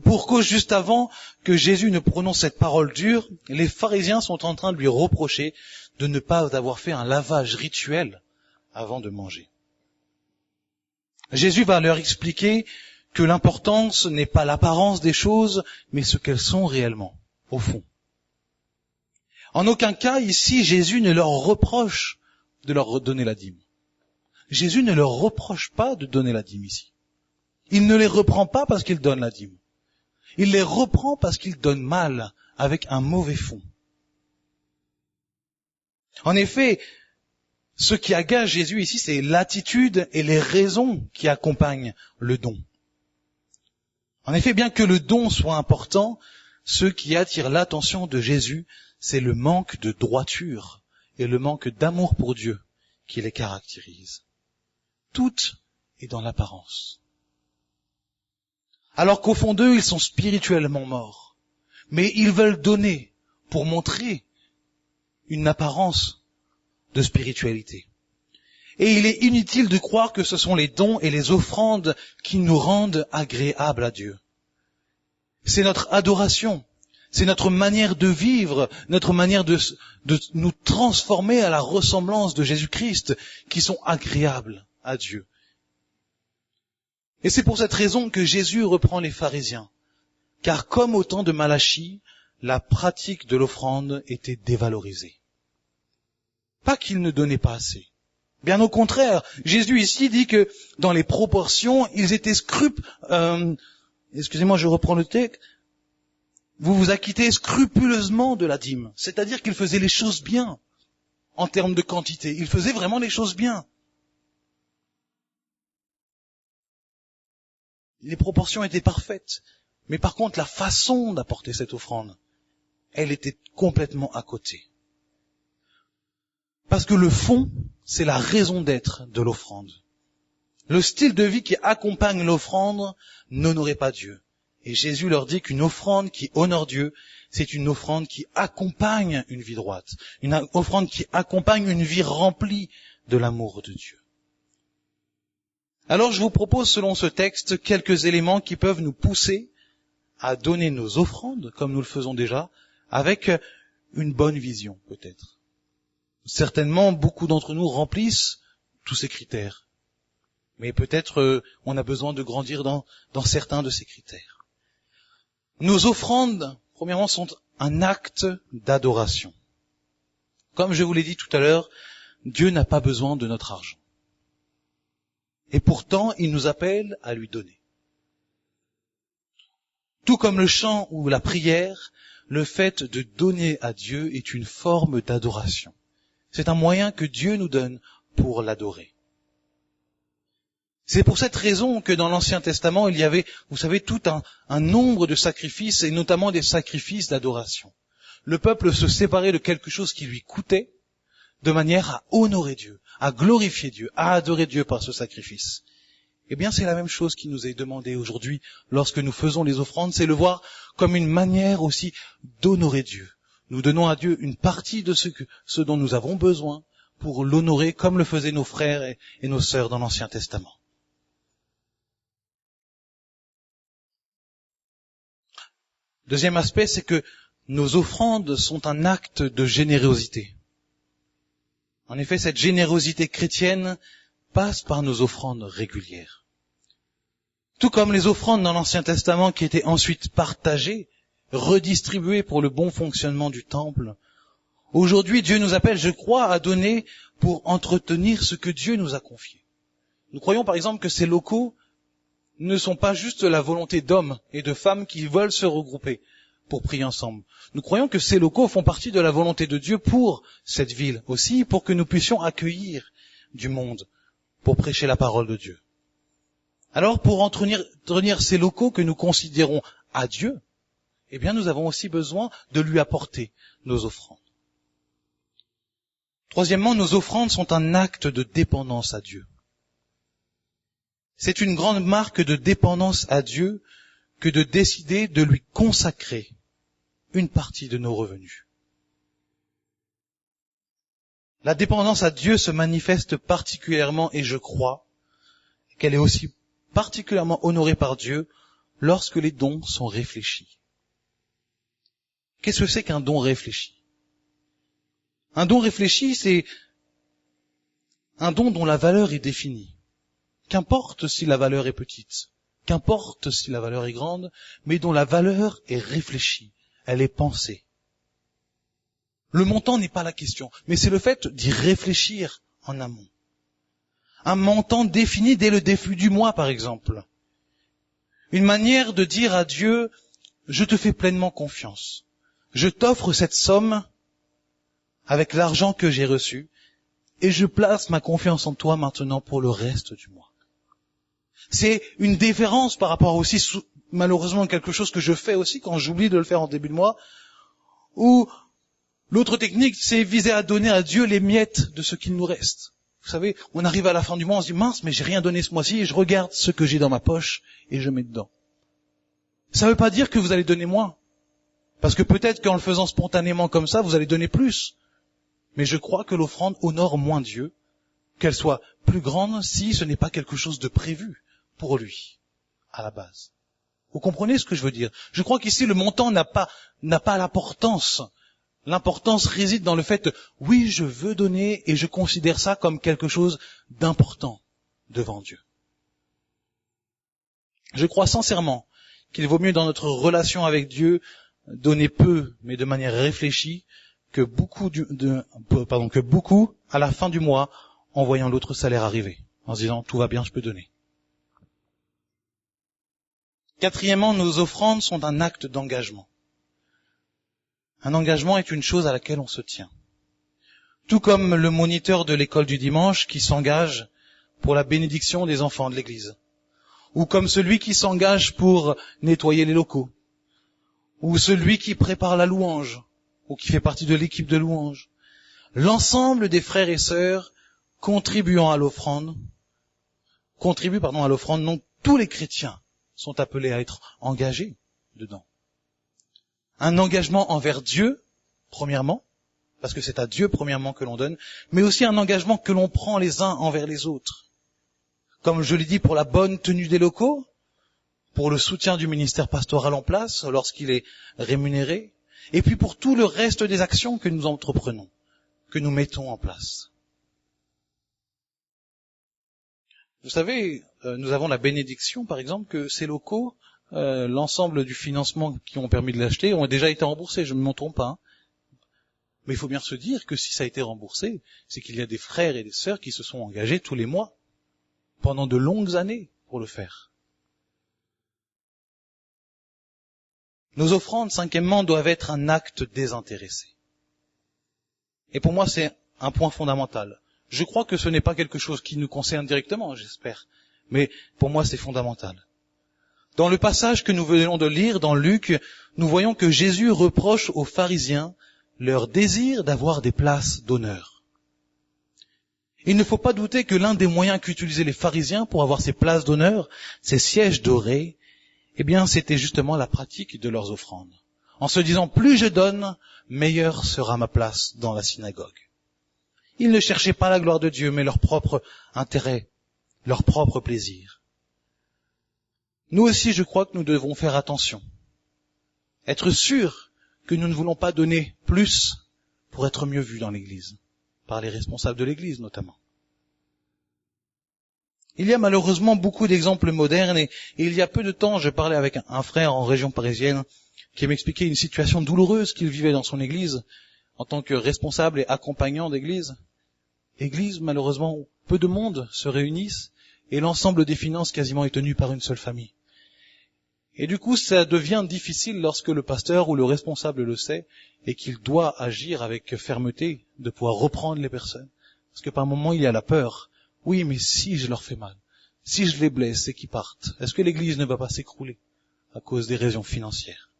Pour cause, juste avant que Jésus ne prononce cette parole dure, les pharisiens sont en train de lui reprocher de ne pas avoir fait un lavage rituel avant de manger. Jésus va leur expliquer que l'importance n'est pas l'apparence des choses, mais ce qu'elles sont réellement, au fond. En aucun cas, ici, Jésus ne leur reproche de leur donner la dîme. Jésus ne leur reproche pas de donner la dîme ici. Il ne les reprend pas parce qu'ils donnent la dîme. Il les reprend parce qu'ils donnent mal, avec un mauvais fond. En effet, ce qui agace Jésus ici, c'est l'attitude et les raisons qui accompagnent le don. En effet, bien que le don soit important, ce qui attire l'attention de Jésus, c'est le manque de droiture et le manque d'amour pour Dieu qui les caractérise. Tout est dans l'apparence. Alors qu'au fond d'eux, ils sont spirituellement morts. Mais ils veulent donner pour montrer une apparence de spiritualité. Et il est inutile de croire que ce sont les dons et les offrandes qui nous rendent agréables à Dieu. C'est notre adoration, c'est notre manière de vivre, notre manière de nous transformer à la ressemblance de Jésus-Christ qui sont agréables à Dieu. Et c'est pour cette raison que Jésus reprend les pharisiens. Car comme au temps de Malachie, la pratique de l'offrande était dévalorisée. Pas qu'ils ne donnaient pas assez. Bien au contraire, Jésus ici dit que dans les proportions, ils étaient excusez-moi, je reprends le texte. Vous vous acquittez scrupuleusement de la dîme. C'est-à-dire qu'ils faisaient les choses bien en termes de quantité. Ils faisaient vraiment les choses bien. Les proportions étaient parfaites. Mais par contre, la façon d'apporter cette offrande, elle était complètement à côté. Parce que le fond, c'est la raison d'être de l'offrande. Le style de vie qui accompagne l'offrande n'honorait pas Dieu. Et Jésus leur dit qu'une offrande qui honore Dieu, c'est une offrande qui accompagne une vie droite. Une offrande qui accompagne une vie remplie de l'amour de Dieu. Alors je vous propose, selon ce texte, quelques éléments qui peuvent nous pousser à donner nos offrandes, comme nous le faisons déjà, avec une bonne vision, peut-être. Certainement, beaucoup d'entre nous remplissent tous ces critères. Mais peut-être on a besoin de grandir dans certains de ces critères. Nos offrandes, premièrement, sont un acte d'adoration. Comme je vous l'ai dit tout à l'heure, Dieu n'a pas besoin de notre argent. Et pourtant, il nous appelle à lui donner. Tout comme le chant ou la prière, le fait de donner à Dieu est une forme d'adoration. C'est un moyen que Dieu nous donne pour l'adorer. C'est pour cette raison que dans l'Ancien Testament, il y avait, vous savez, tout un nombre de sacrifices, et notamment des sacrifices d'adoration. Le peuple se séparait de quelque chose qui lui coûtait, de manière à honorer Dieu, à glorifier Dieu, à adorer Dieu par ce sacrifice. Eh bien, c'est la même chose qui nous est demandée aujourd'hui lorsque nous faisons les offrandes, c'est le voir comme une manière aussi d'honorer Dieu. Nous donnons à Dieu une partie de ce dont nous avons besoin pour l'honorer comme le faisaient nos frères et nos sœurs dans l'Ancien Testament. Deuxième aspect, c'est que nos offrandes sont un acte de générosité. En effet, cette générosité chrétienne passe par nos offrandes régulières. Tout comme les offrandes dans l'Ancien Testament qui étaient ensuite partagées, redistribuées pour le bon fonctionnement du temple, aujourd'hui Dieu nous appelle, je crois, à donner pour entretenir ce que Dieu nous a confié. Nous croyons par exemple que ces locaux ne sont pas juste la volonté d'hommes et de femmes qui veulent se regrouper pour prier ensemble. Nous croyons que ces locaux font partie de la volonté de Dieu pour cette ville aussi, pour que nous puissions accueillir du monde, pour prêcher la parole de Dieu. Alors, pour entretenir ces locaux que nous considérons à Dieu, eh bien, nous avons aussi besoin de lui apporter nos offrandes. Troisièmement, nos offrandes sont un acte de dépendance à Dieu. C'est une grande marque de dépendance à Dieu que de décider de lui consacrer une partie de nos revenus. La dépendance à Dieu se manifeste particulièrement, et je crois qu'elle est aussi particulièrement honorée par Dieu lorsque les dons sont réfléchis. Qu'est-ce que c'est qu'un don réfléchi? Un don réfléchi, c'est un don dont la valeur est définie. Qu'importe si la valeur est petite, qu'importe si la valeur est grande, mais dont la valeur est réfléchie, elle est pensée. Le montant n'est pas la question, mais c'est le fait d'y réfléchir en amont. Un montant défini dès le début du mois, par exemple. Une manière de dire à Dieu, je te fais pleinement confiance. Je t'offre cette somme avec l'argent que j'ai reçu et je place ma confiance en toi maintenant pour le reste du mois. C'est une différence par rapport aussi, malheureusement, quelque chose que je fais aussi quand j'oublie de le faire en début de mois, où l'autre technique, c'est viser à donner à Dieu les miettes de ce qu'il nous reste. Vous savez, on arrive à la fin du mois, on se dit, mince, mais j'ai rien donné ce mois-ci, et je regarde ce que j'ai dans ma poche, et je mets dedans. Ça ne veut pas dire que vous allez donner moins. Parce que peut-être qu'en le faisant spontanément comme ça, vous allez donner plus. Mais je crois que l'offrande honore moins Dieu, qu'elle soit plus grande si ce n'est pas quelque chose de prévu pour lui, à la base. Vous comprenez ce que je veux dire? Je crois qu'ici, le montant n'a pas l'importance. L'importance réside dans le fait, oui, je veux donner et je considère ça comme quelque chose d'important devant Dieu. Je crois sincèrement qu'il vaut mieux dans notre relation avec Dieu donner peu, mais de manière réfléchie, que beaucoup, à la fin du mois, en voyant l'autre salaire arriver, en se disant, tout va bien, je peux donner. Quatrièmement, nos offrandes sont un acte d'engagement. Un engagement est une chose à laquelle on se tient. Tout comme le moniteur de l'école du dimanche qui s'engage pour la bénédiction des enfants de l'église. Ou comme celui qui s'engage pour nettoyer les locaux. Ou celui qui prépare la louange, ou qui fait partie de l'équipe de louange. L'ensemble des frères et sœurs contribuent à l'offrande, donc tous les chrétiens sont appelés à être engagés dedans. Un engagement envers Dieu, premièrement, parce que c'est à Dieu, premièrement, que l'on donne, mais aussi un engagement que l'on prend les uns envers les autres. Comme je l'ai dit, pour la bonne tenue des locaux, pour le soutien du ministère pastoral en place, lorsqu'il est rémunéré, et puis pour tout le reste des actions que nous entreprenons, que nous mettons en place. Vous savez, nous avons la bénédiction, par exemple, que ces locaux, l'ensemble du financement qui ont permis de l'acheter, ont déjà été remboursés, je ne m'en trompe pas. Hein. Mais il faut bien se dire que si ça a été remboursé, c'est qu'il y a des frères et des sœurs qui se sont engagés tous les mois, pendant de longues années, pour le faire. Nos offrandes, cinquièmement, doivent être un acte désintéressé. Et pour moi, c'est un point fondamental. Je crois que ce n'est pas quelque chose qui nous concerne directement, j'espère. Mais pour moi, c'est fondamental. Dans le passage que nous venons de lire dans Luc, nous voyons que Jésus reproche aux pharisiens leur désir d'avoir des places d'honneur. Il ne faut pas douter que l'un des moyens qu'utilisaient les pharisiens pour avoir ces places d'honneur, ces sièges dorés, eh bien, c'était justement la pratique de leurs offrandes. En se disant, plus je donne, meilleure sera ma place dans la synagogue. Ils ne cherchaient pas la gloire de Dieu, mais leur propre intérêt, leur propre plaisir. Nous aussi, je crois que nous devons faire attention. Être sûrs que nous ne voulons pas donner plus pour être mieux vus dans l'Église, par les responsables de l'Église notamment. Il y a malheureusement beaucoup d'exemples modernes et il y a peu de temps, je parlais avec un frère en région parisienne qui m'expliquait une situation douloureuse qu'il vivait dans son Église en tant que responsable et accompagnant d'Église. Église, malheureusement, où peu de monde se réunissent et l'ensemble des finances quasiment est tenu par une seule famille. Et du coup, ça devient difficile lorsque le pasteur ou le responsable le sait et qu'il doit agir avec fermeté de pouvoir reprendre les personnes. Parce que par moments, il y a la peur. Oui, mais si je leur fais mal, si je les blesse et qu'ils partent, est-ce que l'Église ne va pas s'écrouler à cause des raisons financières?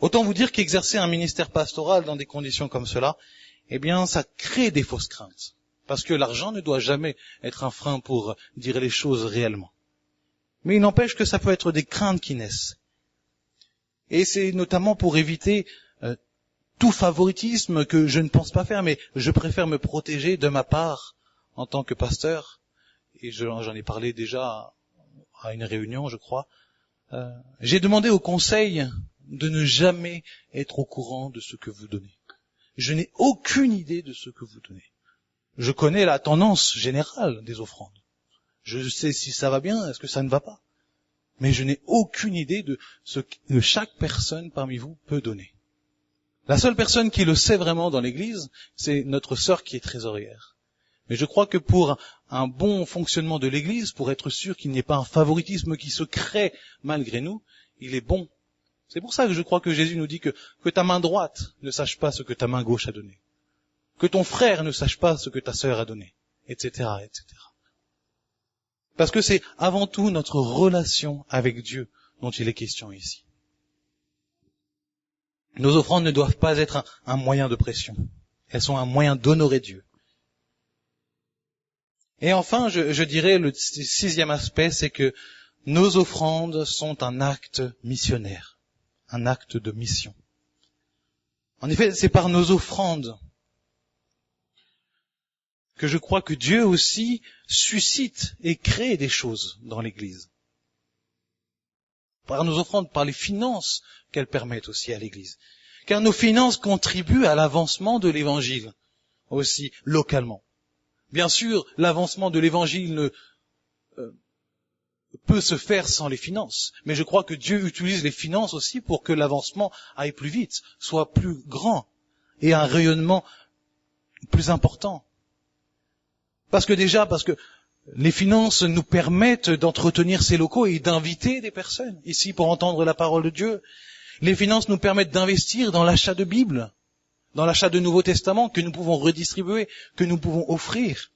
Autant vous dire qu'exercer un ministère pastoral dans des conditions comme cela, eh bien, ça crée des fausses craintes. Parce que l'argent ne doit jamais être un frein pour dire les choses réellement. Mais il n'empêche que ça peut être des craintes qui naissent. Et c'est notamment pour éviter tout favoritisme que je ne pense pas faire, mais je préfère me protéger de ma part en tant que pasteur. Et j'en ai parlé déjà à une réunion, je crois. J'ai demandé au conseil de ne jamais être au courant de ce que vous donnez. Je n'ai aucune idée de ce que vous donnez. Je connais la tendance générale des offrandes. Je sais si ça va bien, est-ce que ça ne va pas. Mais je n'ai aucune idée de ce que chaque personne parmi vous peut donner. La seule personne qui le sait vraiment dans l'Église, c'est notre sœur qui est trésorière. Mais je crois que pour un bon fonctionnement de l'Église, pour être sûr qu'il n'y ait pas un favoritisme qui se crée malgré nous, il est bon. C'est pour ça que je crois que Jésus nous dit que ta main droite ne sache pas ce que ta main gauche a donné. Que ton frère ne sache pas ce que ta sœur a donné, etc., etc. Parce que c'est avant tout notre relation avec Dieu dont il est question ici. Nos offrandes ne doivent pas être un moyen de pression. Elles sont un moyen d'honorer Dieu. Et enfin, je dirais, le sixième aspect, c'est que nos offrandes sont un acte missionnaire, un acte de mission. En effet, c'est par nos offrandes que je crois que Dieu aussi suscite et crée des choses dans l'Église. Par nos offrandes, par les finances qu'elles permettent aussi à l'Église. Car nos finances contribuent à l'avancement de l'Évangile, aussi localement. Bien sûr, l'avancement de l'Évangile ne peut se faire sans les finances, mais je crois que Dieu utilise les finances aussi pour que l'avancement aille plus vite, soit plus grand, et un rayonnement plus important. Parce que les finances nous permettent d'entretenir ces locaux et d'inviter des personnes ici pour entendre la parole de Dieu. Les finances nous permettent d'investir dans l'achat de Bibles, dans l'achat de Nouveau Testament que nous pouvons redistribuer, que nous pouvons offrir.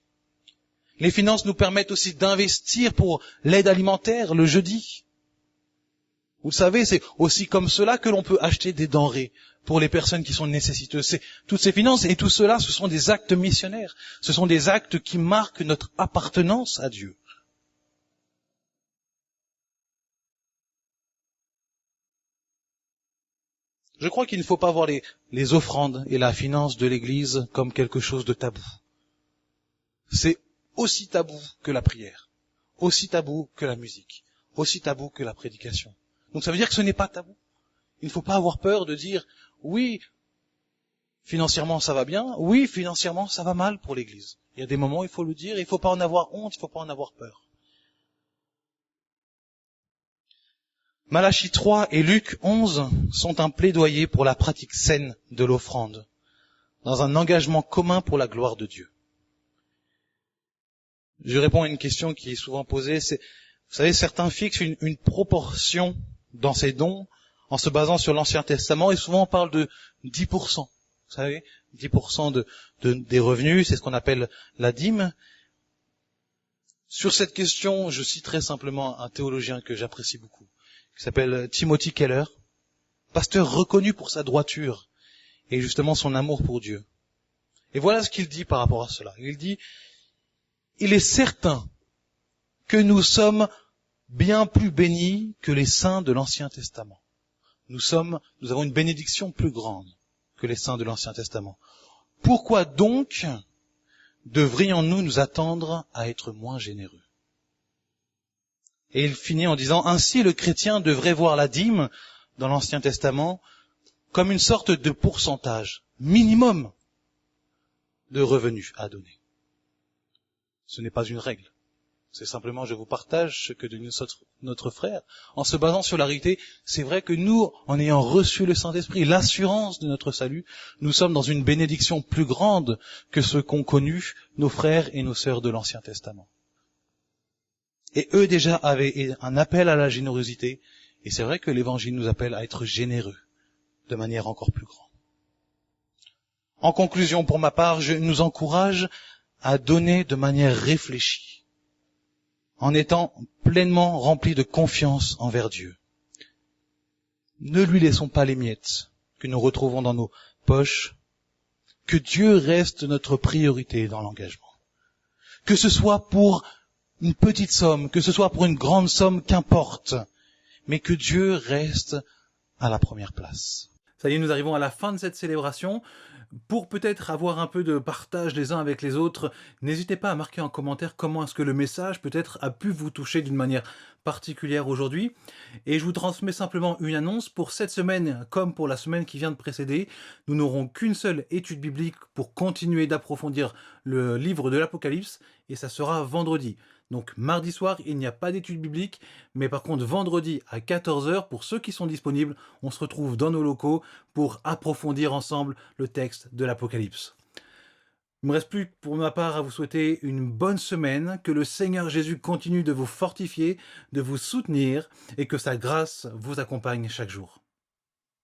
Les finances nous permettent aussi d'investir pour l'aide alimentaire le jeudi. Vous le savez, c'est aussi comme cela que l'on peut acheter des denrées pour les personnes qui sont nécessiteuses. Toutes ces finances et tout cela, ce sont des actes missionnaires. Ce sont des actes qui marquent notre appartenance à Dieu. Je crois qu'il ne faut pas voir les offrandes et la finance de l'Église comme quelque chose de tabou. C'est aussi tabou que la prière, aussi tabou que la musique, aussi tabou que la prédication. Donc ça veut dire que ce n'est pas tabou. Il ne faut pas avoir peur de dire « oui, financièrement ça va bien, oui, financièrement ça va mal pour l'Église ». Il y a des moments où il faut le dire, il ne faut pas en avoir honte, il ne faut pas en avoir peur. Malachie 3 et Luc 11 sont un plaidoyer pour la pratique saine de l'offrande, dans un engagement commun pour la gloire de Dieu. Je réponds à une question qui est souvent posée, c'est, vous savez, certains fixent une proportion dans ces dons en se basant sur l'Ancien Testament et souvent on parle de 10%. Vous savez, 10% des revenus, c'est ce qu'on appelle la dîme. Sur cette question, je citerai simplement un théologien que j'apprécie beaucoup, qui s'appelle Timothy Keller, pasteur reconnu pour sa droiture et justement son amour pour Dieu. Et voilà ce qu'il dit par rapport à cela. Il dit, il est certain que nous sommes bien plus bénis que les saints de l'Ancien Testament. Nous avons une bénédiction plus grande que les saints de l'Ancien Testament. Pourquoi donc devrions-nous nous attendre à être moins généreux? Et il finit en disant, ainsi le chrétien devrait voir la dîme dans l'Ancien Testament comme une sorte de pourcentage minimum de revenus à donner. Ce n'est pas une règle. C'est simplement, je vous partage ce que dit notre frère. En se basant sur la réalité, c'est vrai que nous, en ayant reçu le Saint-Esprit, l'assurance de notre salut, nous sommes dans une bénédiction plus grande que ce qu'ont connu nos frères et nos sœurs de l'Ancien Testament. Et eux déjà avaient un appel à la générosité, et c'est vrai que l'Évangile nous appelle à être généreux de manière encore plus grande. En conclusion, pour ma part, je nous encourage à donner de manière réfléchie, en étant pleinement remplis de confiance envers Dieu. Ne lui laissons pas les miettes que nous retrouvons dans nos poches, que Dieu reste notre priorité dans l'engagement. Que ce soit pour une petite somme, que ce soit pour une grande somme, qu'importe, mais que Dieu reste à la première place. Ça y est, nous arrivons à la fin de cette célébration. Pour peut-être avoir un peu de partage les uns avec les autres, n'hésitez pas à marquer en commentaire comment est-ce que le message peut-être a pu vous toucher d'une manière particulière aujourd'hui. Et je vous transmets simplement une annonce. Pour cette semaine, comme pour la semaine qui vient de précéder, nous n'aurons qu'une seule étude biblique pour continuer d'approfondir le livre de l'Apocalypse, et ça sera vendredi. Donc mardi soir, il n'y a pas d'étude biblique, mais par contre vendredi à 14h, pour ceux qui sont disponibles, on se retrouve dans nos locaux pour approfondir ensemble le texte de l'Apocalypse. Il ne me reste plus pour ma part à vous souhaiter une bonne semaine, que le Seigneur Jésus continue de vous fortifier, de vous soutenir et que sa grâce vous accompagne chaque jour.